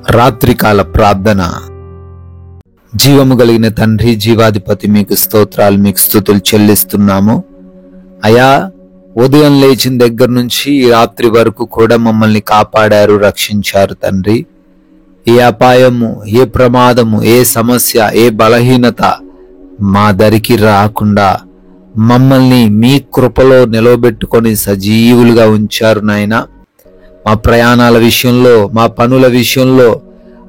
రాత్రికాల ప్రార్థన. జీవము కలిగిన తండ్రి, జీవాధిపతి, మీకు స్తోత్రాలు, మీకు స్తుతులు చెల్లిస్తున్నాము. అయా, ఉదయం లేచిన దగ్గర నుంచి ఈ రాత్రి వరకు కూడా మమ్మల్ని కాపాడారు, రక్షించారు తండ్రి. ఏ అపాయము, ఏ ప్రమాదము, ఏ సమస్య, ఏ బలహీనత మా దరికి రాకుండా మమ్మల్ని మీ కృపలో నిలవబెట్టుకొని సజీవులుగా ఉంచారు నాయన. మా ప్రయాణాల విషయంలో, మా పనుల విషయంలో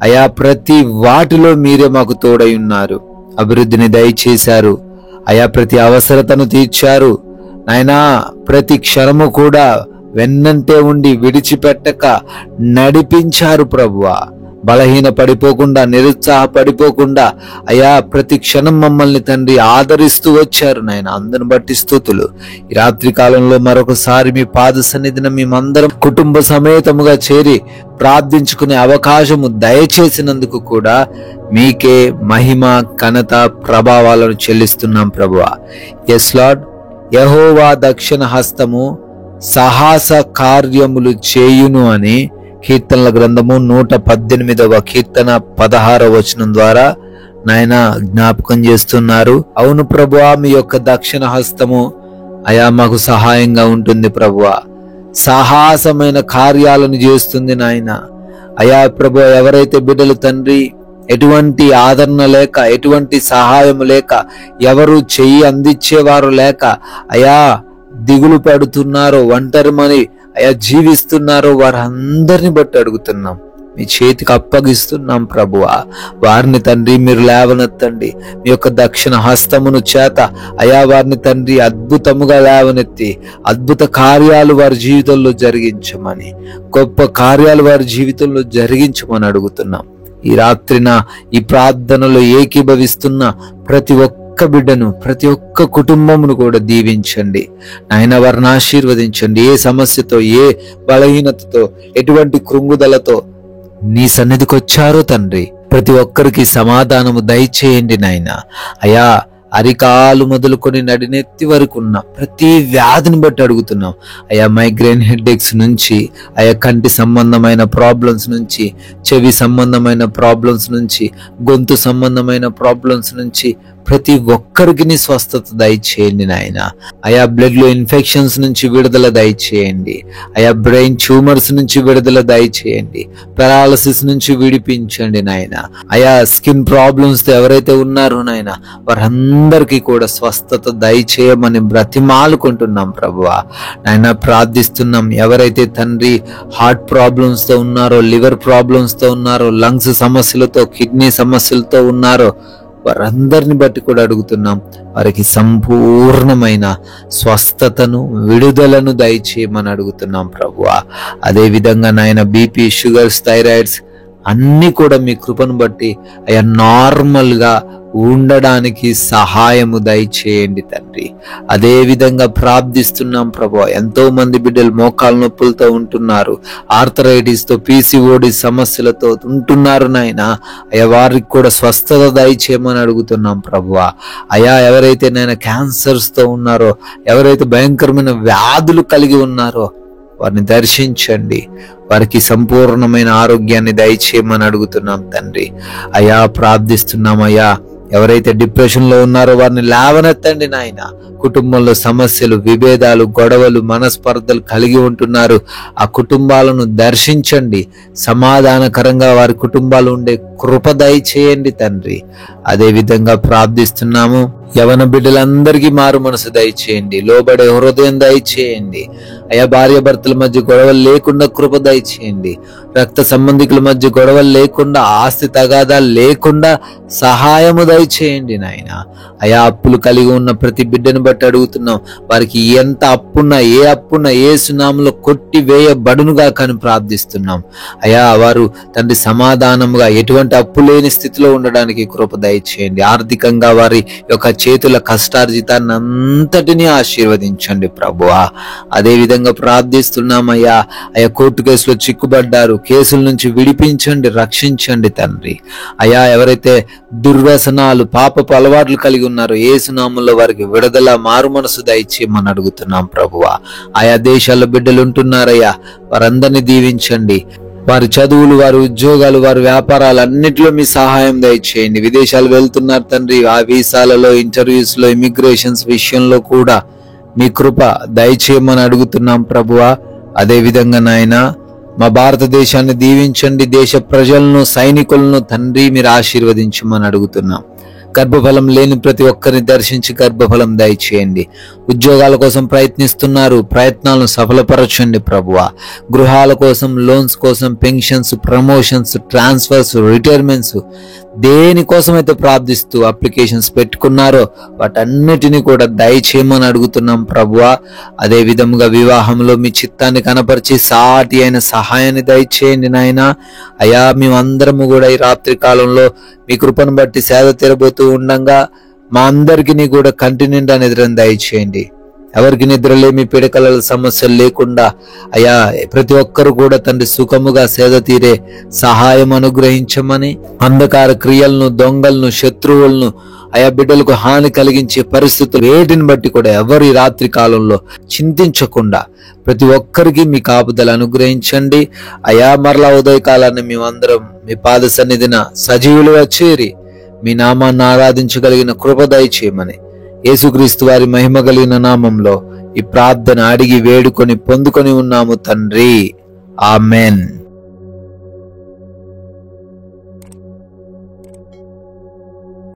అయా ప్రతి వాటిలో మీరే మాకు తోడై ఉన్నారు. అభివృద్ధిని దయచేశారు అయా, ప్రతి అవసరతను తీర్చారు నాయనా. ప్రతి క్షణము కూడా వెన్నంటే ఉండి విడిచిపెట్టక నడిపించారు ప్రభువా. బలహీన పడిపోకుండా, నిరుత్సాహపడిపోకుండా అయా ప్రతి క్షణం మమ్మల్ని తండ్రి ఆదరిస్తూ వచ్చారు నాయన. అందరిని బట్టి స్తుతులు. ఈ రాత్రి కాలంలో మరొకసారి మీ పాద సన్నిధిన మేమందరం కుటుంబ సమేతముగా చేరి ప్రార్థించుకునే అవకాశము దయచేసినందుకు కూడా మీకే మహిమ, ఘనత, ప్రభావాలను చెల్లిస్తున్నాం ప్రభువా. Yes lord. యెహోవా దక్షిణ హస్తము సాహస కార్యములు చేయును అని కీర్తనల గ్రంథము 118వ కీర్తన 16వ వచనం ద్వారా నాయన జ్ఞాపకం చేస్తున్నారు. అవును ప్రభువా, మీ యొక్క దక్షిణ హస్తము అయా మాకు సహాయంగా ఉంటుంది ప్రభువా. సాహసమైన కార్యాలను చేస్తుంది నాయన. అయా ప్రభువా, ఎవరైతే బిడ్డలు తండ్రి ఎటువంటి ఆదరణ లేక, ఎటువంటి సహాయం లేక, ఎవరు చెయ్యి అందించేవారు లేక అయా దిగులు పడుతున్నారో, ఒంటరిమని అయా జీవిస్తున్నారో వారందరిని బట్టి అడుగుతున్నాం, మీ చేతికి అప్పగిస్తున్నాం ప్రభువా. వారిని తండ్రి మీరు లేవనెత్తండి. మీ యొక్క దక్షిణ హస్తమును చేత అయా వారిని తండ్రి అద్భుతముగా లేవనెత్తి అద్భుత కార్యాలు వారి జీవితంలో జరిగించమని, గొప్ప కార్యాలు వారి జీవితంలో జరిగించమని అడుగుతున్నాం. ఈ రాత్రిన ఈ ప్రార్థనలో ఏకీభవిస్తున్న ప్రతి ఒక్క బిడ్డను, ప్రతి ఒక్క కుటుంబమును కూడా దీవించండి నాయన. వారిని ఆశీర్వదించండి. ఏ సమస్యతో, ఏ బలహీనతతో, ఎటువంటి కృంగుదలతో నీ సన్నిధికి వచ్చారో తండ్రి ప్రతి ఒక్కరికి సమాధానము దయచేయండి నాయన. అయా అరికాలు మొదలుకొని నడినెత్తి వరకు ఉన్న ప్రతి వ్యాధిని బట్టి అడుగుతున్నాం. అయా మైగ్రేన్ హెడ్ఏక్స్ నుంచి, అయా కంటి సంబంధమైన ప్రాబ్లమ్స్ నుంచి, చెవి సంబంధమైన ప్రాబ్లమ్స్ నుంచి, గొంతు సంబంధమైన ప్రాబ్లమ్స్ నుంచి ప్రతి ఒక్కరికి స్వస్థత దయచేయండి నాయన. అయా బ్లడ్ లో ఇన్ఫెక్షన్స్ నుంచి విడుదల దయచేయండి. అయా బ్రెయిన్ ట్యూమర్స్ నుంచి విడుదల దయచేయండి. పెరాలసిస్ నుంచి విడిపించండి నాయన. అయా స్కిన్ ప్రాబ్లమ్స్ తో ఎవరైతే ఉన్నారో నాయన వారందరికీ కూడా స్వస్థత దయచేయమని బ్రతిమాలుకుంటున్నాం ప్రభువా. నాయన ప్రార్థిస్తున్నాం. ఎవరైతే తండ్రి హార్ట్ ప్రాబ్లమ్స్ తో ఉన్నారో, లివర్ ప్రాబ్లమ్స్ తో ఉన్నారో, లంగ్స్ సమస్యలతో, కిడ్నీ సమస్యలతో ఉన్నారో వారందరిని బట్టి కూడా అడుగుతున్నాం. వారికి సంపూర్ణమైన స్వస్థతను, విడుదలను దయచేయమని అడుగుతున్నాం ప్రభువా. అదే విధంగా నాయన బీపీ, షుగర్స్, థైరాయిడ్స్ అన్ని కూడా మీ కృపను బట్టి అయ్యా నార్మల్ గా ఉండడానికి సహాయము దయచేయండి తండ్రి. అదే విధంగా ప్రార్థిస్తున్నాం ప్రభువా. ఎంతో మంది బిడ్డలు మోకాళ్ళ నొప్పులతో ఉంటున్నారు, ఆర్థరైటిస్ తో, పీసీఓడి సమస్యలతో ఉంటున్నారు నాయన. అయ్యా వారికి కూడా స్వస్థత దయచేయమని అడుగుతున్నాం ప్రభువా. అయా ఎవరైతే నాయన క్యాన్సర్స్ తో ఉన్నారో, ఎవరైతే భయంకరమైన వ్యాధులు కలిగి ఉన్నారో వారిని దర్శించండి. వారికి సంపూర్ణమైన ఆరోగ్యాన్ని దయచేయమని అడుగుతున్నాం తండ్రి. అయా ప్రార్థిస్తున్నాం. అయ్యా ఎవరైతే డిప్రెషన్ లో ఉన్నారో వారిని లేవనెత్తండి నాయన. కుటుంబంలో సమస్యలు, విభేదాలు, గొడవలు, మనస్పర్ధలు కలిగి ఉంటున్నారు. ఆ కుటుంబాలను దర్శించండి. సమాధానకరంగా వారి కుటుంబాలు ఉండే కృప దయచేయండి తండ్రి. అదే విధంగా ప్రార్థిస్తున్నాము. యవన బిడ్డలందరికీ మారు మనసు దయచేయండి. లోబడే హృదయం దయచేయండి. అయా భార్య భర్తల మధ్య గొడవలు లేకుండా కృప దయచేయండి. రక్త సంబంధికుల మధ్య గొడవలు లేకుండా, ఆస్తి తగాదాలు లేకుండా సహాయము దయచేయండి నాయన. అయా అప్పులు కలిగి ఉన్న ప్రతి బిడ్డను బట్టి అడుగుతున్నాం. వారికి ఎంత అప్పున్నా, ఏ అప్పున్నా యేసు నామములో కొట్టి వేయబడునుగా కానీ ప్రార్థిస్తున్నాం. అయా వారు తండ్రి సమాధానముగా ఎటువంటి అప్పు లేని స్థితిలో ఉండడానికి కృప దయచేయండి. ఆర్థికంగా వారి యొక్క చేతుల కష్టార్జితాన్ని అంతటినీ ఆశీర్వదించండి ప్రభువా. అదే విధంగా ప్రార్థిస్తున్నామయ్యా. అయ్యా కోర్టు కేసులో చిక్కుబడ్డారు, కేసుల నుంచి విడిపించండి, రక్షించండి తండ్రి. అయా ఎవరైతే దుర్వ్యసనాలు, పాపపు అలవాట్లు కలిగి ఉన్నారో యేసు నామములో వారికి విడుదల, మారు మనసు దయచేయమని అడుగుతున్నాం ప్రభువా. ఆయా దేశాల బిడ్డలు ఉంటున్నారయ్యా, వారందరినీ దీవించండి. వారి చదువులు, వారి ఉద్యోగాలు, వారి వ్యాపారాలు అన్నిటిలో మీ సహాయం దయచేయండి. విదేశాలు వెళ్తున్నారు తండ్రి, ఆ వీసాలలో, ఇంటర్వ్యూస్ లో, ఇమిగ్రేషన్స్ విషయంలో కూడా మీ కృప దయచేయమని అడుగుతున్నాం ప్రభువా. అదే విధంగా నాయన మా భారతదేశాన్ని దీవించండి. దేశ ప్రజలను, సైనికులను తండ్రి మీరు ఆశీర్వదించమని అడుగుతున్నాం. గర్భఫలం లేని ప్రతి ఒక్కరిని దర్శించి గర్భఫలం దయచేయండి. ఉద్యోగాల కోసం ప్రయత్నిస్తున్నారు, ప్రయత్నాలను సఫలపరచండి ప్రభువా. గృహాల కోసం, లోన్స్ కోసం, పెన్షన్స్, ప్రమోషన్స్, ట్రాన్స్ఫర్స్, రిటైర్మెంట్స్, దేనికోసమైతే ప్రార్థిస్తూ అప్లికేషన్స్ పెట్టుకున్నారో వాటన్నిటినీ కూడా దయచేయమని అడుగుతున్నాం ప్రభువా. అదే విధముగా వివాహంలో మీ చిత్తాన్ని కనపరిచి సాటి అయిన సహాయాన్ని దయచేయండి నాయన. అయా మేమందరము కూడా ఈ రాత్రి కాలంలో మీ కృపను బట్టి సేద తీరబోతూ ఉండంగా మా అందరికీ కూడా కంటి నిండా నిద్రను దయచేయండి. ఎవరికి నిద్రలేమి, పీడకల సమస్యలు లేకుండా అయా ప్రతి ఒక్కరు కూడా తండ్రి సుఖముగా సేద తీరే సహాయం అనుగ్రహించమని, అంధకార క్రియలను, దొంగలను, శత్రువులను, అయా బిడ్డలకు హాని కలిగించే పరిస్థితులు వేటిని బట్టి కూడా ఎవరు ఈ రాత్రి కాలంలో చింతించకుండా ప్రతి ఒక్కరికి మీ కాపుదల అనుగ్రహించండి. అయా మరలా ఉదయకాలాన్ని మేమందరం మీ పాద సన్నిధిన సజీవులుగా చేరి మీ నామాన్ని ఆరాధించగలిగిన కృప దయచేయమని యేసుక్రీస్తు వారి మహిమ కలిగిన నామంలో ఈ ప్రార్థన అడిగి వేడుకొని పొందుకొని ఉన్నాము తండ్రి. ఆమెన్.